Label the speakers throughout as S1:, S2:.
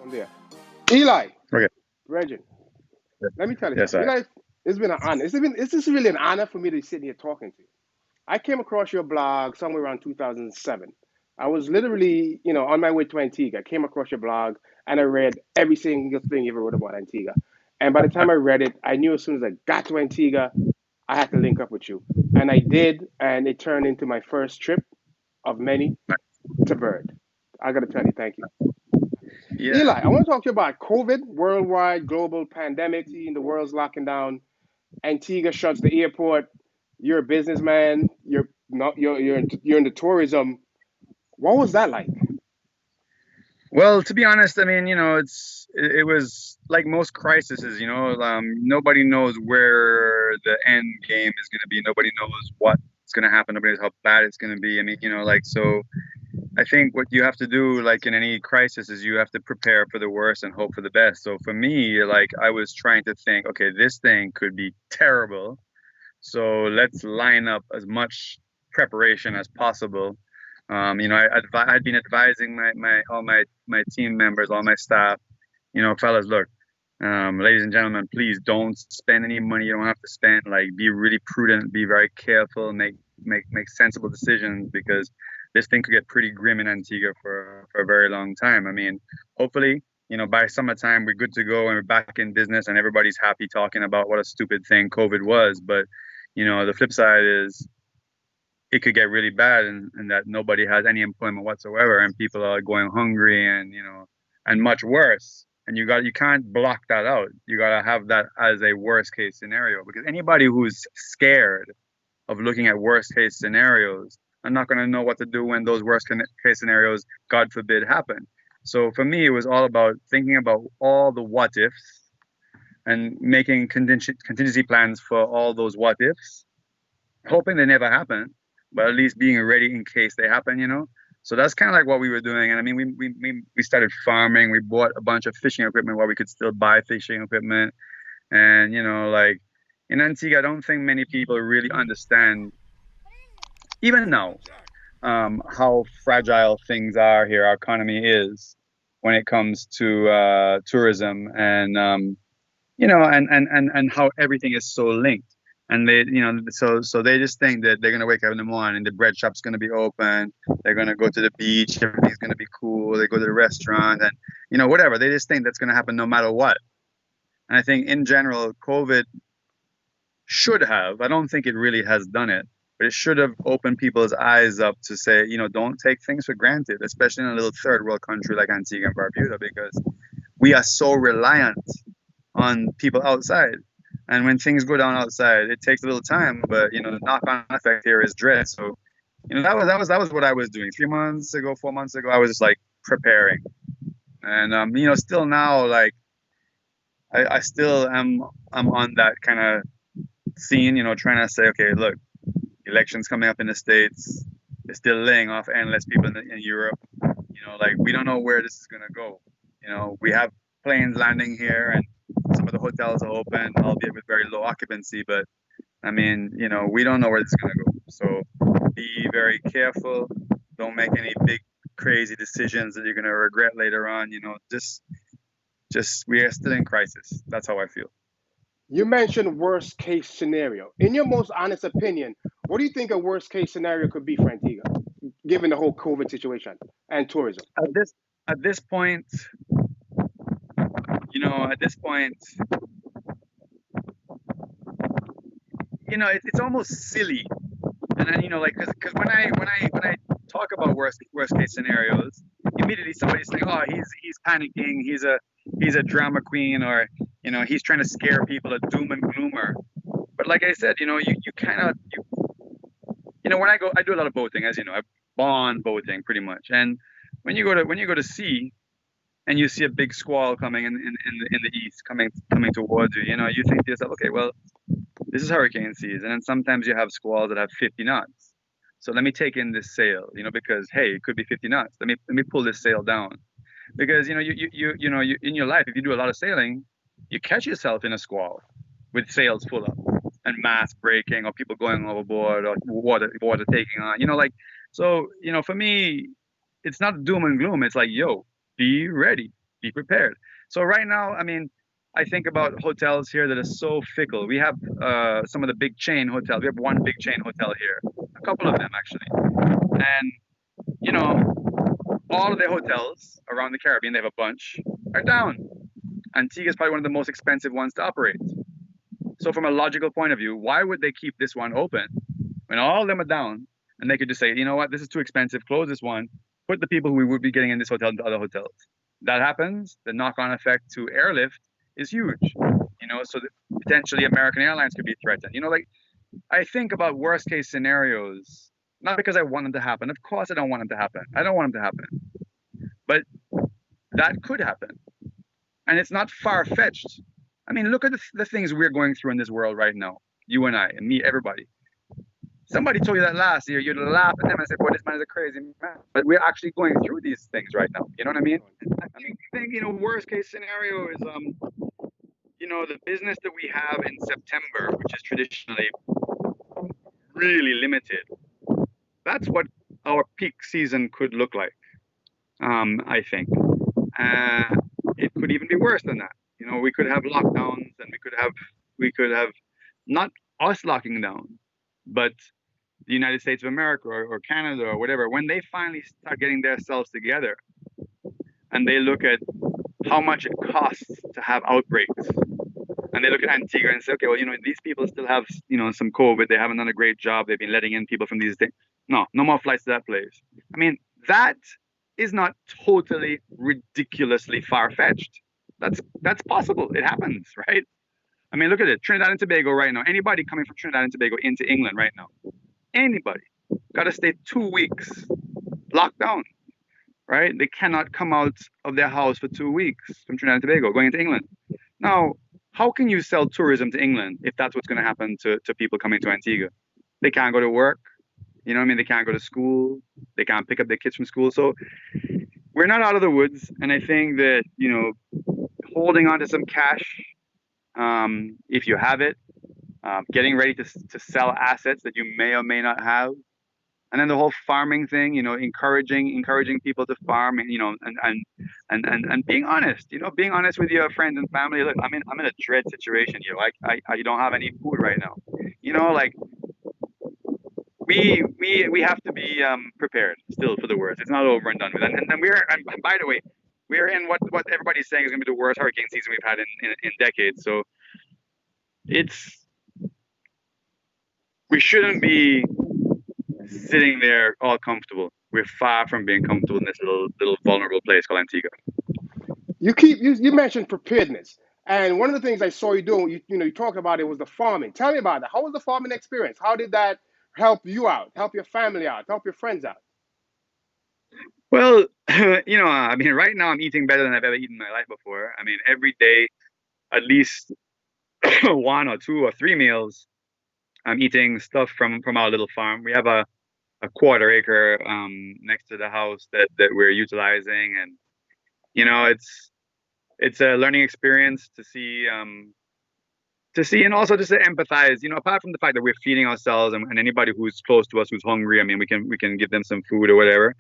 S1: on there. Eli,
S2: Okay.
S1: Regin, let me tell you
S2: Yes,
S1: something.
S2: I.
S1: Eli, it's been an honor. It's just really an honor for me to sit here talking to you. I came across your blog somewhere around 2007. I was literally, on my way to Antigua. I came across your blog and I read every single thing you ever wrote about Antigua. And by the time I read it, I knew as soon as I got to Antigua, I had to link up with you. And I did, and it turned into my first trip of many to Bird. I got to tell you, thank you.
S2: Yeah.
S1: Eli, I want to talk to you about COVID, worldwide global pandemic. The world's locking down. Antigua shuts the airport. You're a businessman. You're not. You're in the tourism. What was that like?
S2: Well, to be honest, I mean, it was like most crises. Nobody knows where the end game is going to be. Nobody knows what's going to happen. Nobody knows how bad it's going to be. I mean, so I think what you have to do, like in any crisis, is you have to prepare for the worst and hope for the best. So for me, like I was trying to think, okay, this thing could be terrible. So let's line up as much preparation as possible. I'd been advising all my team members, all my staff, fellas, look, ladies and gentlemen, please don't spend any money you don't have to spend. Like, be really prudent, be very careful, make sensible decisions because this thing could get pretty grim in Antigua for a very long time. I mean, hopefully, by summertime we're good to go and we're back in business and everybody's happy talking about what a stupid thing COVID was. But the flip side is it could get really bad and that nobody has any employment whatsoever and people are going hungry and much worse. And you can't block that out. You gotta have that as a worst case scenario because anybody who's scared of looking at worst case scenarios are not gonna know what to do when those worst case scenarios, God forbid, happen. So for me, it was all about thinking about all the what ifs and making contingency plans for all those what ifs, hoping they never happen, but at least being ready in case they happen. So that's kind of like what we were doing. And I mean, we started farming. We bought a bunch of fishing equipment while we could still buy fishing equipment. And, like in Antigua, I don't think many people really understand, even now, how fragile things are here, our economy is when it comes to tourism and how everything is so linked. And so they just think that they're gonna wake up in the morning, the bread shop's gonna be open, they're gonna go to the beach, everything's gonna be cool, they go to the restaurant, and whatever. They just think that's gonna happen no matter what. And I think in general, COVID should have. I don't think it really has done it, but it should have opened people's eyes up to say, don't take things for granted, especially in a little third world country like Antigua and Barbuda, because we are so reliant on people outside. And when things go down outside, it takes a little time, but the knock-on effect here is dread. So, that was what I was doing 3 months ago, 4 months ago. I was just like preparing, and still now, like I still am. I'm on that kind of scene, trying to say, okay, look, elections coming up in the States. They're still laying off endless people in Europe. Like we don't know where this is gonna go. We have planes landing here, and some of the hotels are open, albeit with very low occupancy. But I mean, we don't know where this is gonna go. So be very careful. Don't make any big crazy decisions that you're gonna regret later on. Just we are still in crisis. That's how I feel.
S1: You mentioned worst case scenario. In your most honest opinion, what do you think a worst case scenario could be for Antigua, given the whole COVID situation and tourism?
S2: At this point, at this point, it's almost silly. And then like, because when I talk about worst case scenarios, immediately somebody's saying, oh, he's panicking, he's a drama queen, or he's trying to scare people, a doom and gloomer. But like I said, you kind of when I do a lot of boating, as you know, I bond boating pretty much. And when you go to sea and you see a big squall coming in the east, coming towards you, you think to yourself, okay, well, this is hurricane season, and sometimes you have squalls that have 50 knots. So let me take in this sail, because hey, it could be 50 knots. Let me pull this sail down, because you in your life, if you do a lot of sailing, you catch yourself in a squall with sails full up and masts breaking or people going overboard or water taking on. So for me, it's not doom and gloom. It's like, yo, be ready. be prepared. So right now, I mean, I think about hotels here that are so fickle. We have some of the big chain hotels. We have one big chain hotel here, a couple of them actually, and you know, all of the hotels around the Caribbean, they have a bunch, are down. Antigua is probably one of the most expensive ones to operate. So from a logical point of view, why would they keep this one open when all of them are down? And they could just say, you know what, this is too expensive, close this one, put the people who we would be getting in this hotel into other hotels. That happens, the knock-on effect to airlift is huge. You know, so that potentially American Airlines could be threatened. You know, like I think about worst case scenarios, not because I want them to happen. Of course I don't want them to happen. I don't want them to happen. But that could happen. And it's not far-fetched. I mean, look at the things we're going through in this world right now. You and I, and me, everybody. Somebody told you that last year, you'd laugh at them and say, boy, this man is a crazy man. But we're actually going through these things right now. You know what I mean? I think, you know, worst case scenario is, you know, the business that we have in September, which is traditionally really limited. That's what our peak season could look like, I think. It could even be worse than that. You know, we could have lockdowns, and we could have not us locking down, but the United States of America or Canada or whatever, when they finally start getting themselves together and they look at how much it costs to have outbreaks, and they look at Antigua and say, okay, well, you know, these people still have, you know, some COVID. They haven't done a great job. They've been letting in people from these things. No more flights to that place. I mean, that is not totally ridiculously far-fetched. That's possible. It happens, right? I mean, look at it. Trinidad and Tobago right now. Anybody coming from Trinidad and Tobago into England right now, anybody got to stay 2 weeks locked down, right? They cannot come out of their house for 2 weeks from Trinidad and Tobago going into England. Now, how can you sell tourism to England if that's what's going to happen to people coming to Antigua? They can't go to work. You know what I mean? They can't go to school. They can't pick up their kids from school. So we're not out of the woods. And I think that, you know, holding on to some cash, if you have it, getting ready to sell assets that you may or may not have. And then the whole farming thing, you know, encouraging people to farm, and, you know, and being honest, you know, being honest with your friends and family. Look, I'm in a dread situation here. Like I don't have any food right now. You know, like we have to be prepared still for the worst. It's not over and done with. And by the way, we're in what everybody's saying is going to be the worst hurricane season we've had in decades. So we shouldn't be sitting there all comfortable. We're far from being comfortable in this little vulnerable place called Antigua.
S1: You mentioned preparedness, and one of the things I saw you doing, you talked about it, was the farming. Tell me about that. How was the farming experience? How did that help you out, help your family out, help your friends out?
S2: Well, you know, I mean, right now I'm eating better than I've ever eaten in my life before. I mean, every day, at least 1 or 2 or 3 meals, I'm eating stuff from our little farm. We have a 1/4 acre next to the house that we're utilizing, and you know, it's a learning experience to see and also just to empathize. You know, apart from the fact that we're feeding ourselves and anybody who's close to us who's hungry, I mean, we can give them some food or whatever.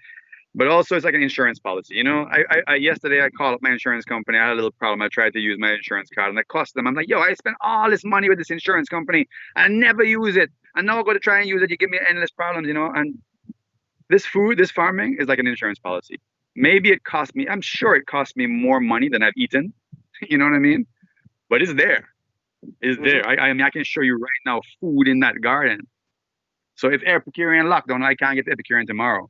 S2: But also, it's like an insurance policy. You know, I yesterday I called up my insurance company. I had a little problem. I tried to use my insurance card, and I cost them. I'm like, yo, I spent all this money with this insurance company. I never use it. And now I'm going to try and use it. You give me endless problems, you know. And this farming is like an insurance policy. Maybe it cost me. I'm sure it cost me more money than I've eaten. You know what I mean? But it's there. It's there. I mean, I can show you right now food in that garden. So if Epicurean lockdown, I can't get Epicurean tomorrow.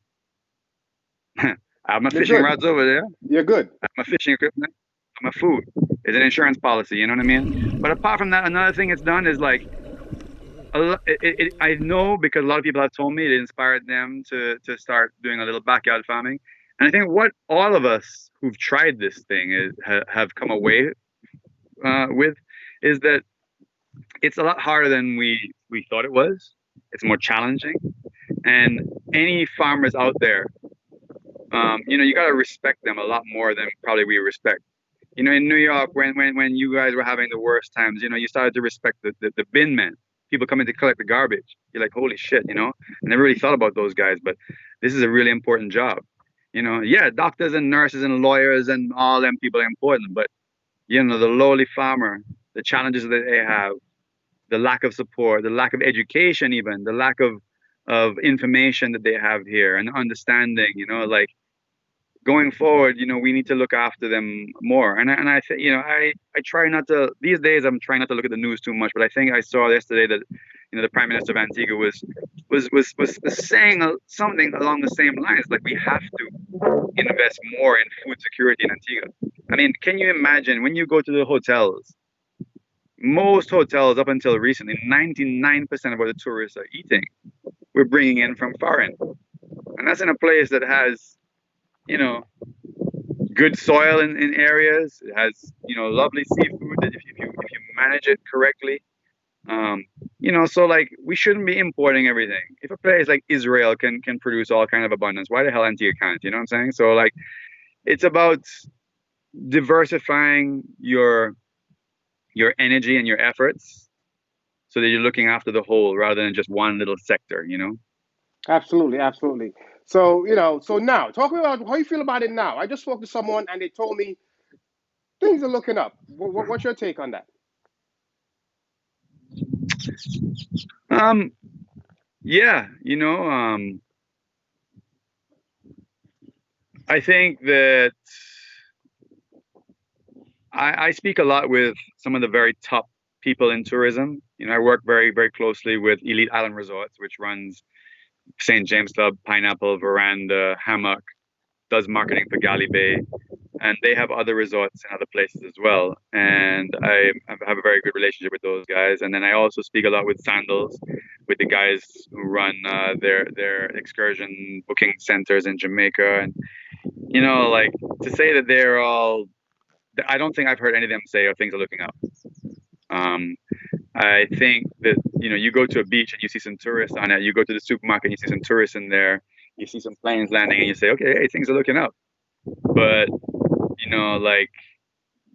S2: I have my fishing rods over there.
S1: You're good.
S2: I have my fishing equipment. My food. It's an insurance policy. You know what I mean? But apart from that, another thing it's done is like, I know because a lot of people have told me it inspired them to start doing a little backyard farming. And I think what all of us who've tried this thing have come away with is that it's a lot harder than we thought it was. It's more challenging. And any farmers out there, you know, you got to respect them a lot more than probably we respect. You know, in New York, when you guys were having the worst times, you know, you started to respect the bin men, people coming to collect the garbage. You're like, holy shit, you know, I never really thought about those guys, but this is a really important job. You know, yeah, doctors and nurses and lawyers and all them people are important, but you know, the lowly farmer, the challenges that they have, the lack of support, the lack of education, even the lack of information that they have here and understanding, you know, like going forward, you know, we need to look after them more. And I think, you know, I try not to these days. I'm trying not to look at the news too much, but I think I saw yesterday that, you know, the Prime Minister of Antigua was saying something along the same lines, like we have to invest more in food security in Antigua. I mean, can you imagine when you go to the hotels? Most hotels up until recently, 99% of what the tourists are eating, we're bringing in from foreign, and that's in a place that has, you know, good soil in areas. It has, you know, lovely seafood that if you manage it correctly, um, you know, so like we shouldn't be importing everything. If a place like Israel can produce all kind of abundance, why the hell Antigua can't? You know what I'm saying? So like it's about diversifying your energy and your efforts so that you're looking after the whole rather than just one little sector, you know?
S1: Absolutely, absolutely. So, so now, talk about how you feel about it now. I just spoke to someone and they told me things are looking up. What's your take on that?
S2: Um, yeah, I think that I speak a lot with some of the very top people in tourism. You know, I work very, very closely with Elite Island Resorts, which runs St. James Club, Pineapple, Veranda, Hammock, does marketing for Galley Bay, and they have other resorts in other places as well. And I have a very good relationship with those guys. And then I also speak a lot with Sandals, with the guys who run their excursion booking centers in Jamaica. And you know, like to say that they're all, I don't think I've heard any of them say, "Oh, things are looking up." Um, I think that, you know, you go to a beach and you see some tourists on it. You go to the supermarket and you see some tourists in there. You see some planes landing and you say, "Okay, hey, things are looking up." But you know, like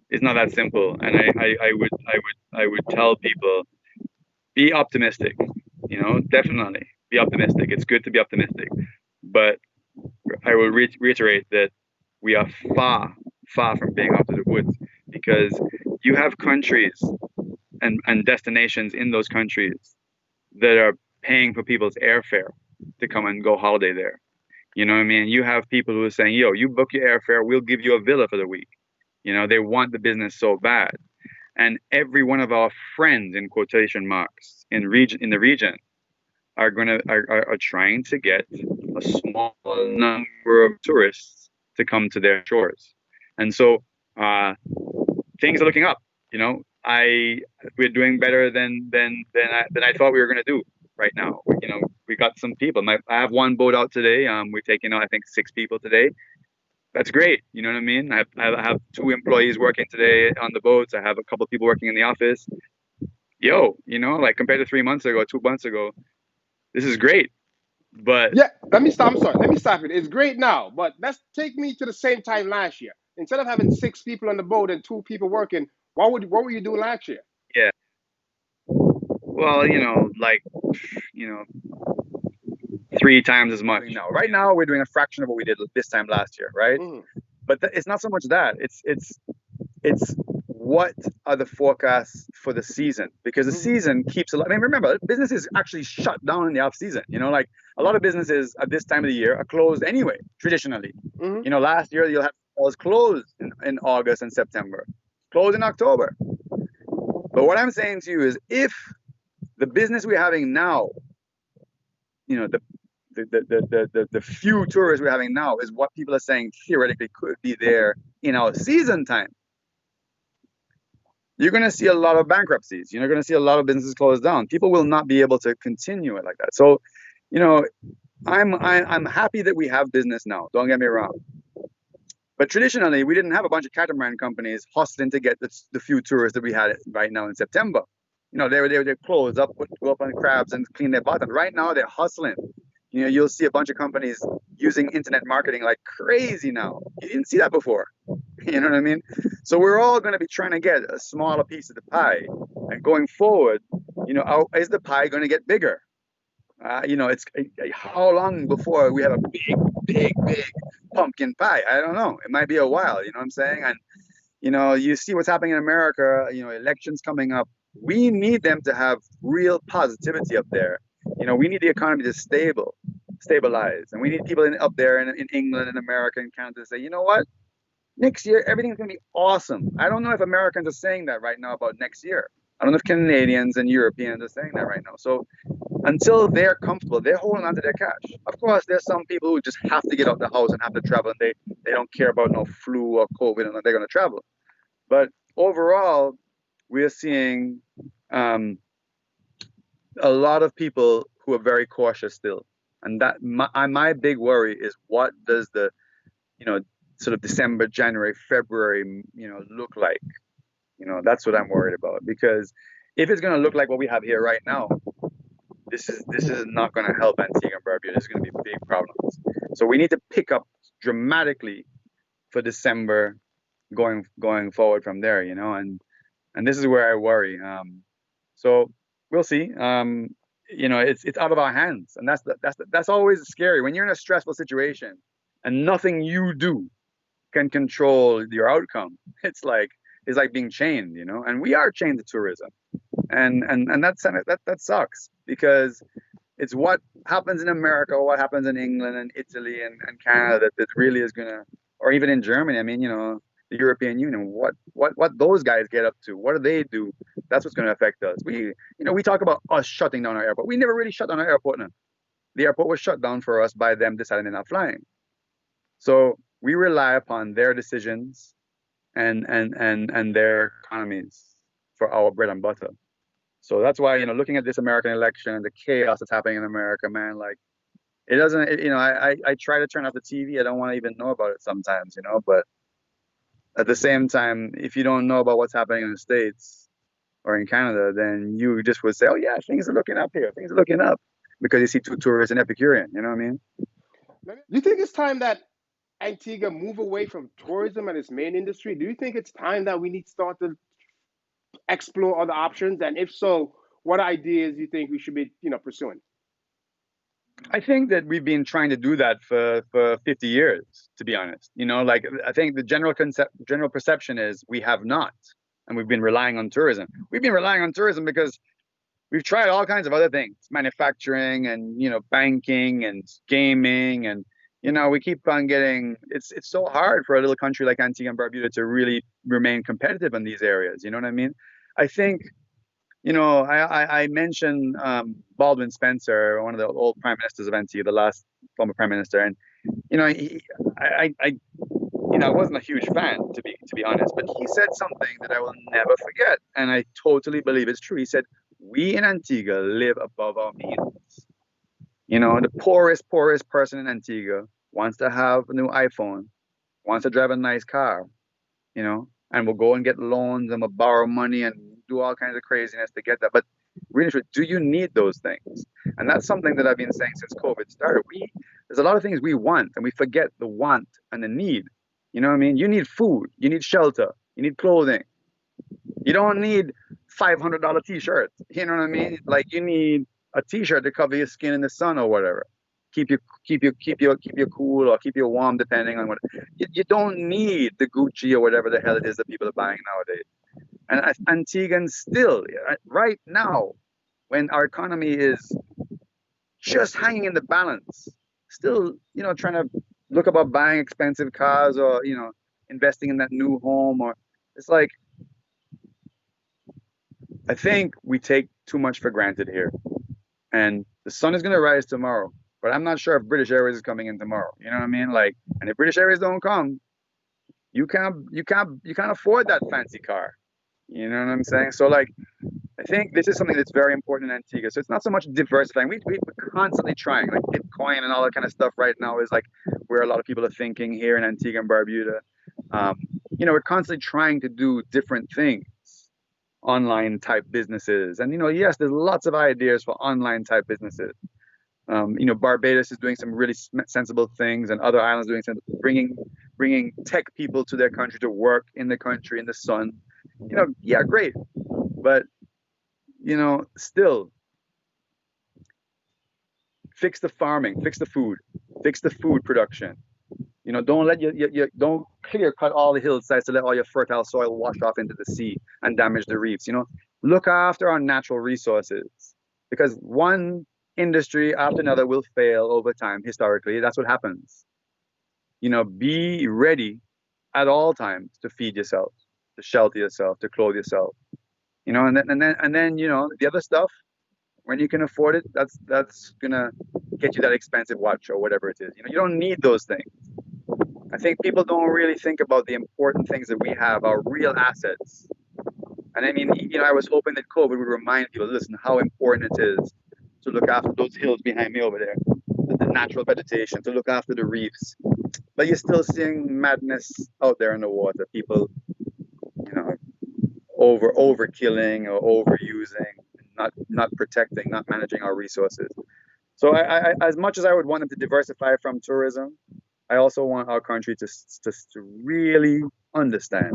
S2: it's not that simple. And I would tell people, be optimistic. You know, definitely be optimistic. It's good to be optimistic, but I will reiterate that we are far, far from being out of the woods, because you have countries and destinations in those countries that are paying for people's airfare to come and go holiday there. You know what I mean? You have people who are saying, "Yo, you book your airfare, we'll give you a villa for the week." You know, they want the business so bad. And every one of our friends, in quotation marks, in the region are trying to get a small number of tourists to come to their shores. And so things are looking up. You know, we're doing better than I thought we were going to do right now. You know, we got some people. I have one boat out today. We're taking out, I think, 6 people today. That's great. You know what I mean? I have 2 employees working today on the boats. I have a couple of people working in the office. Yo, you know, like compared to 3 months ago, 2 months ago, this is great. But
S1: Yeah, let me stop. I'm sorry. Let me stop it. It's great now, but let's take me to the same time last year. Instead of having 6 people on the boat and 2 people working, what were you doing last year?
S2: yeah, well, you know, like, you know, 3 times as much. Now, right now, we're doing a fraction of what we did this time last year, right?
S1: Hmm.
S2: But it's not so much that. It's what are the forecasts for the season, because the
S1: Hmm.
S2: season keeps a lot. I mean, remember, business is actually shut down in the off season. You know, like a lot of businesses at this time of the year are closed anyway, traditionally.
S1: Hmm.
S2: You know, last year you'll have malls closed in August and September, closed in October. But what I'm saying to you is, if the business we're having now, you know, the few tourists we're having now is what people are saying theoretically could be there in our season time, you're going to see a lot of bankruptcies. You're going to see a lot of businesses close down. People will not be able to continue it like that. So, you know, I'm happy that we have business now. Don't get me wrong. But traditionally, we didn't have a bunch of catamaran companies hustling to get the few tourists that we had right now in September. You know, they close up, go up on crabs and clean their bottom. Right now, they're hustling. You know, you'll see a bunch of companies using internet marketing like crazy now. You didn't see that before. You know what I mean? So we're all going to be trying to get a smaller piece of the pie. And going forward, you know, is the pie going to get bigger? It's how long before we have a big pumpkin pie? I don't know. It might be a while. You know what I'm saying? And you see what's happening in America. Elections coming up. We need them to have real positivity up there. We need the economy to stabilize, and we need people up there in England and America and Canada to say, you know what? Next year, everything's going to be awesome. I don't know if Americans are saying that right now about next year. I don't know if Canadians and Europeans are saying that right now. So until they're comfortable, they're holding on to their cash. Of course, there's some people who just have to get out the house and have to travel, and they don't care about no flu or COVID, and they're going to travel. But overall, we are seeing a lot of people who are very cautious still. And that my big worry is, what does the sort of December, January, February look like? That's what I'm worried about, because if it's going to look like what we have here right now, this is not going to help Antigua and Barbuda. There's going to be big problems. So we need to pick up dramatically for December, going forward from there. And this is where I worry. So we'll see. It's out of our hands, and that's always scary when you're in a stressful situation and nothing you do can control your outcome. It's like being chained, and we are chained to tourism, and that sucks, because it's what happens in America, or what happens in England and Italy and Canada that really is gonna, or even in Germany. I mean, the European Union, what those guys get up to, what do they do? That's what's going to affect us. We talk about us shutting down our airport. We never really shut down our airport. Now. The airport was shut down for us by them deciding they're not flying. So we rely upon their decisions and their economies for our bread and butter. So that's why, looking at this American election and the chaos that's happening in America, man, like, it doesn't, I try to turn off the TV. I don't want to even know about it sometimes, but at the same time, if you don't know about what's happening in the States or in Canada, then you just would say, oh yeah, things are looking up here. Things are looking up, because you see two tourists and Epicurean, you know what I mean?
S1: Do you think it's time that Antigua move away from tourism and its main industry? Do you think it's time that we need to start to explore other options? And if so, what ideas do you think we should be, pursuing?
S2: I think that we've been trying to do that for 50 years, to be honest. Like, I think the general perception is we have not, and we've been relying on tourism. We've been relying on tourism because we've tried all kinds of other things, manufacturing and, banking and gaming, and, we keep on getting, it's so hard for a little country like Antigua and Barbuda to really remain competitive in these areas. You know what I mean? I think, I mentioned Baldwin Spencer, one of the old prime ministers of Antigua, the last former prime minister, and I wasn't a huge fan, to be honest, but he said something that I will never forget, and I totally believe it's true. He said, "We in Antigua live above our means." The poorest person in Antigua wants to have a new iPhone, wants to drive a nice car, and will go and get loans and will borrow money and do all kinds of craziness to get that. But really, do you need those things? And that's something that I've been saying since COVID started. There's a lot of things we want, and we forget the want and the need. You know what I mean? You need food, you need shelter, you need clothing. You don't need $500 t-shirts. You know what I mean? Like, you need a t-shirt to cover your skin in the sun or whatever. Keep you cool, or keep you warm, depending on what. You don't need the Gucci or whatever the hell it is that people are buying nowadays. And Antiguans still, right now, when our economy is just hanging in the balance, still, trying to look about buying expensive cars, or, investing in that new home, or it's like, I think we take too much for granted here. And the sun is going to rise tomorrow, but I'm not sure if British Airways is coming in tomorrow. You know what I mean? Like, and if British Airways don't come, you can't afford that fancy car. You know what I'm saying? So, like, I think this is something that's very important in Antigua. So it's not so much diversifying. We're constantly trying, like Bitcoin and all that kind of stuff right now is like where a lot of people are thinking here in Antigua and Barbuda. We're constantly trying to do different things, online type businesses. And, yes, there's lots of ideas for online type businesses. Barbados is doing some really sensible things, and other islands doing some, bringing tech people to their country to work in the country in the sun. Yeah, great. But, still, fix the farming, fix the food, fix the food production. You know, don't let you don't clear cut all the hillsides to let all your fertile soil wash off into the sea and damage the reefs. You know, look after our natural resources because one industry after another will fail over time. Historically, that's what happens. You know, be ready at all times to feed yourself, to shelter yourself, to clothe yourself. You know, and then you know the other stuff when you can afford it. That's gonna get you that expensive watch or whatever it is. You know, you don't need those things. I think people don't really think about the important things that we have, our real assets. And I mean, you know, I was hoping that COVID would remind people, listen, how important it is to look after those hills behind me over there, the natural vegetation, to look after the reefs. But you're still seeing madness out there in the water. People, you know, overkilling or overusing, not protecting, not managing our resources. So as much as I would want them to diversify from tourism, I also want our country to really understand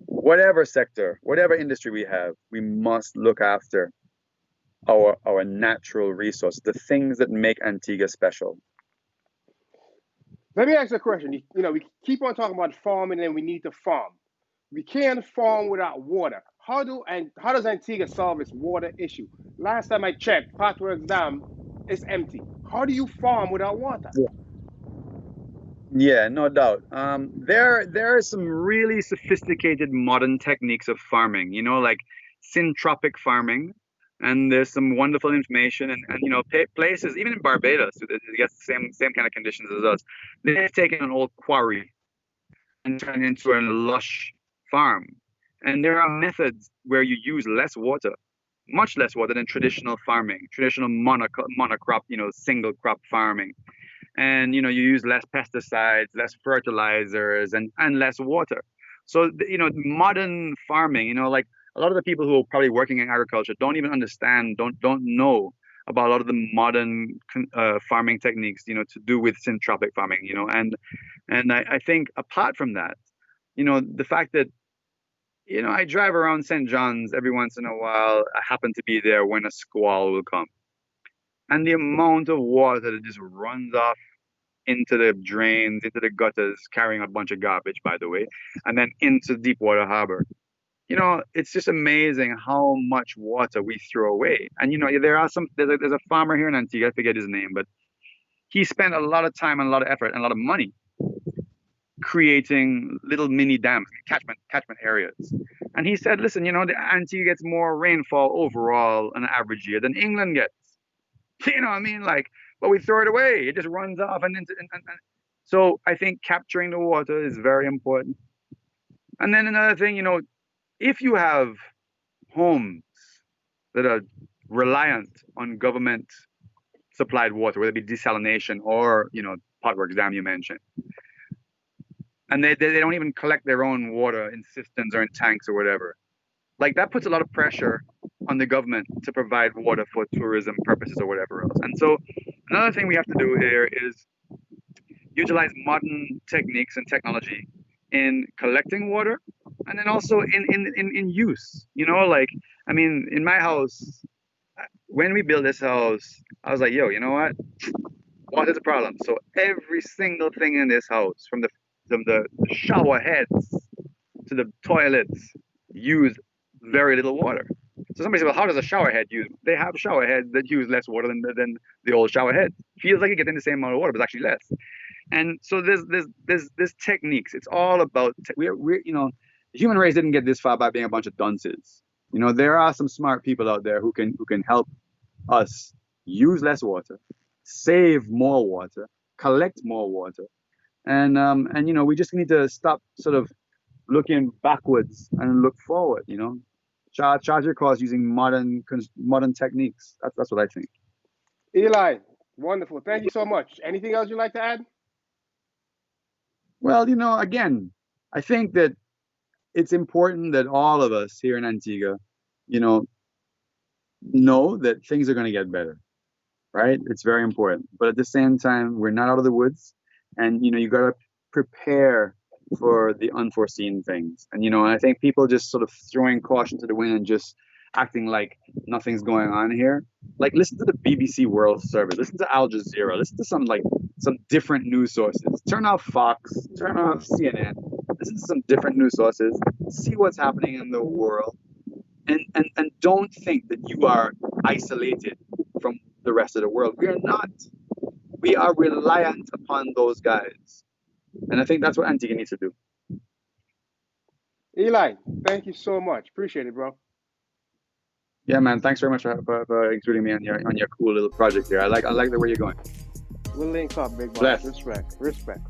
S2: whatever sector, whatever industry we have, we must look after our natural resources, the things that make Antigua special.
S1: Let me ask you a question. You know, we keep on talking about farming and we need to farm. We can't farm without water. How does Antigua solve its water issue? Last time I checked, Patworks Dam is empty. How do you farm without water?
S2: Yeah, no doubt. There are some really sophisticated modern techniques of farming, you know, like syntropic farming, and there's some wonderful information and you know places even in Barbados, it gets the same kind of conditions as us. They've taken an old quarry and turned it into a lush farm, and there are methods where you use less water, much less water than traditional farming, traditional monocrop, you know, single crop farming. And you know you use less pesticides, less fertilizers, and less water. So you know modern farming, you know, like a lot of the people who are probably working in agriculture don't even understand, don't know about a lot of the modern farming techniques, you know, to do with syntropic farming, you know. And I think apart from that, you know, the fact that you know I drive around St. John's every once in a while, I happen to be there when a squall will come, and the amount of water that just runs off into the drains, into the gutters, carrying a bunch of garbage, by the way, and then into Deepwater Harbor. You know, it's just amazing how much water we throw away. And you know, there's a farmer here in Antigua, I forget his name, but he spent a lot of time and a lot of effort and a lot of money creating little mini dams, catchment areas. And he said, listen, you know, the Antigua gets more rainfall overall on an average year than England gets. You know what I mean? Like, but we throw it away. It just runs off. And so I think capturing the water is very important. And then another thing, you know, if you have homes that are reliant on government supplied water, whether it be desalination or, you know, Potworks Dam you mentioned, and they don't even collect their own water in cisterns or in tanks or whatever, like that puts a lot of pressure on the government to provide water for tourism purposes or whatever else. And so another thing we have to do here is utilize modern techniques and technology in collecting water and then also in use. You know, like I mean, in my house, when we built this house, I was like, yo, you know what? Water's a problem. So every single thing in this house, from the shower heads to the toilets, use very little water. So somebody said, well, how does a shower head use? They have shower heads that use less water than the old shower head. Feels like you're getting the same amount of water, but it's actually less. And so there's techniques. It's all about we're you know, the human race didn't get this far by being a bunch of dunces. You know, there are some smart people out there who can help us use less water, save more water, collect more water, and you know, we just need to stop sort of looking backwards and look forward. You know, charge your cars using modern techniques. That's what I think.
S1: Eli, wonderful. Thank you so much. Anything else you'd like to add?
S2: Well, you know, again, I think that it's important that all of us here in Antigua, you know that things are going to get better, right? It's very important. But at the same time, we're not out of the woods, and you know, you got to prepare for the unforeseen things. And you know, I think people just sort of throwing caution to the wind and just acting like nothing's going on here. Like, listen to the BBC World Service, listen to Al Jazeera, listen to some different news sources. Turn off Fox, turn off CNN, listen to some different news sources, see what's happening in the world, and don't think that you are isolated from the rest of the world. We are not. We are reliant upon those guys. And I think that's what Antigua needs to do.
S1: Eli, thank you so much. Appreciate it, bro.
S2: Yeah, man. Thanks very much for including me on your cool little project here. I like the way you're going.
S1: We'll link up, big boss.
S2: Bless.
S1: Respect.